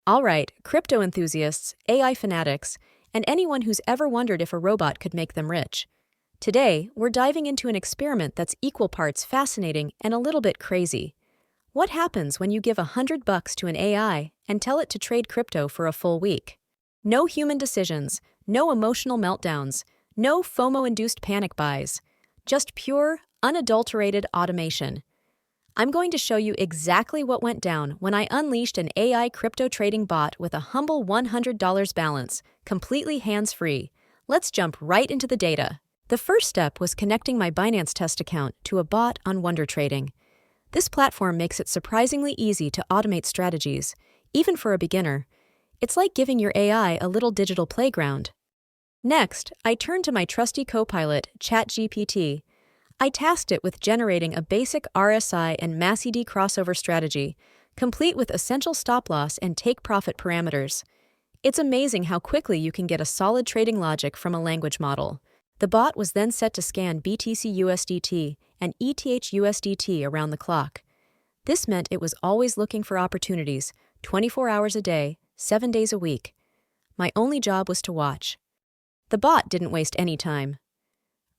All right, crypto enthusiasts, AI fanatics, and anyone who's ever wondered if a robot could make them rich. Today, we're diving into an experiment that's equal parts fascinating and a little bit crazy. What happens when you give $100 to an AI and tell it to trade crypto for a full week? No human decisions, no emotional meltdowns, no FOMO-induced panic buys. Just pure, unadulterated automation. I'm going to show you exactly what went down when I unleashed an AI crypto trading bot with a humble $100 balance, completely hands-free. Let's jump right into the data. The first step was connecting my Binance test account to a bot on Wonder Trading. This platform makes it surprisingly easy to automate strategies, even for a beginner. It's like giving your AI a little digital playground. Next, I turned to my trusty co-pilot, ChatGPT. I tasked it with generating a basic RSI and MACD crossover strategy, complete with essential stop-loss and take-profit parameters. It's amazing how quickly you can get a solid trading logic from a language model. The bot was then set to scan BTC/USDT and ETH/USDT around the clock. This meant it was always looking for opportunities, 24 hours a day, 7 days a week. My only job was to watch. The bot didn't waste any time.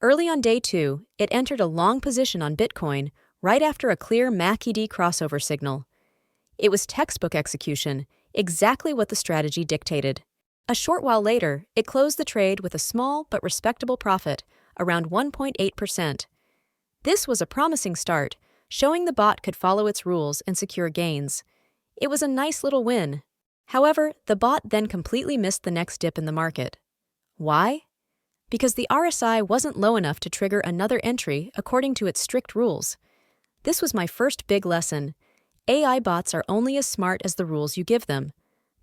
Early on day 2, it entered a long position on Bitcoin right after a clear MACD crossover signal. It was textbook execution, exactly what the strategy dictated. A short while later, it closed the trade with a small but respectable profit, around 1.8%. This was a promising start, showing the bot could follow its rules and secure gains. It was a nice little win. However, the bot then completely missed the next dip in the market. Why? Because the RSI wasn't low enough to trigger another entry according to its strict rules. This was my first big lesson. AI bots are only as smart as the rules you give them.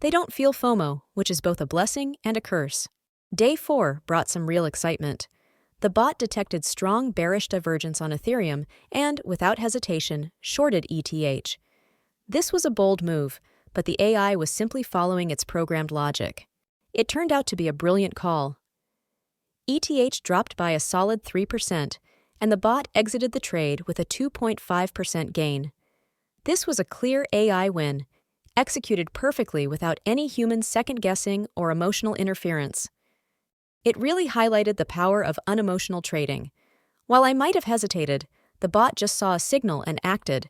They don't feel FOMO, which is both a blessing and a curse. Day 4 brought some real excitement. The bot detected strong bearish divergence on Ethereum and, without hesitation, shorted ETH. This was a bold move, but the AI was simply following its programmed logic. It turned out to be a brilliant call. ETH dropped by a solid 3%, and the bot exited the trade with a 2.5% gain. This was a clear AI win, executed perfectly without any human second-guessing or emotional interference. It really highlighted the power of unemotional trading. While I might have hesitated, the bot just saw a signal and acted.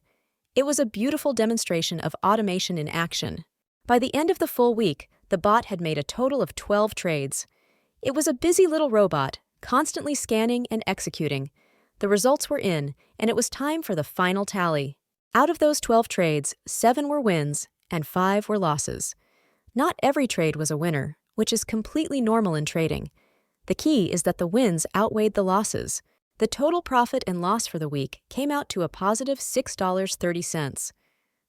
It was a beautiful demonstration of automation in action. By the end of the full week, the bot had made a total of 12 trades. It was a busy little robot, constantly scanning and executing. The results were in, and it was time for the final tally. Out of those 12 trades, 7 were wins and 5 were losses. Not every trade was a winner, which is completely normal in trading. The key is that the wins outweighed the losses. The total profit and loss for the week came out to a positive $6.30.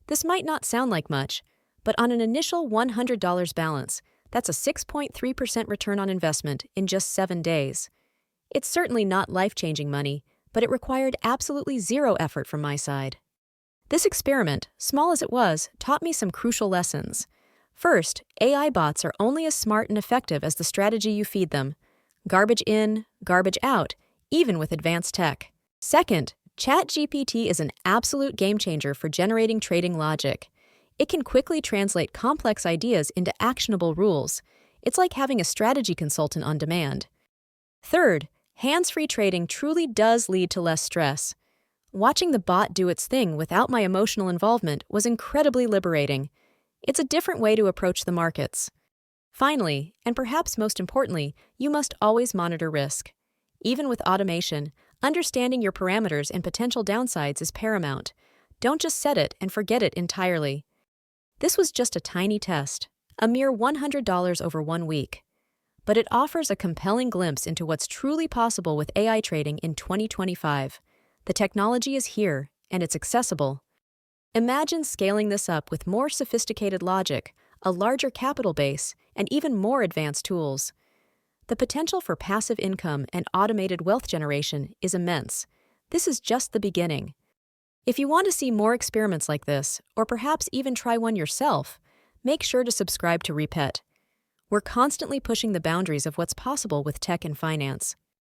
This might not sound like much, but on an initial $100 balance, that's a 6.3% return on investment in just 7 days. It's certainly not life-changing money, but it required absolutely zero effort from my side. This experiment, small as it was, taught me some crucial lessons. First, AI bots are only as smart and effective as the strategy you feed them. Garbage in, garbage out, even with advanced tech. Second, ChatGPT is an absolute game-changer for generating trading logic. It can quickly translate complex ideas into actionable rules. It's like having a strategy consultant on demand. Third, hands-free trading truly does lead to less stress. Watching the bot do its thing without my emotional involvement was incredibly liberating. It's a different way to approach the markets. Finally, and perhaps most importantly, you must always monitor risk. Even with automation, understanding your parameters and potential downsides is paramount. Don't just set it and forget it entirely. This was just a tiny test, a mere $100 over 1 week. But it offers a compelling glimpse into what's truly possible with AI trading in 2025. The technology is here, and it's accessible. Imagine scaling this up with more sophisticated logic, a larger capital base, and even more advanced tools. The potential for passive income and automated wealth generation is immense. This is just the beginning. If you want to see more experiments like this, or perhaps even try one yourself, make sure to subscribe to Repet. We're constantly pushing the boundaries of what's possible with tech and finance.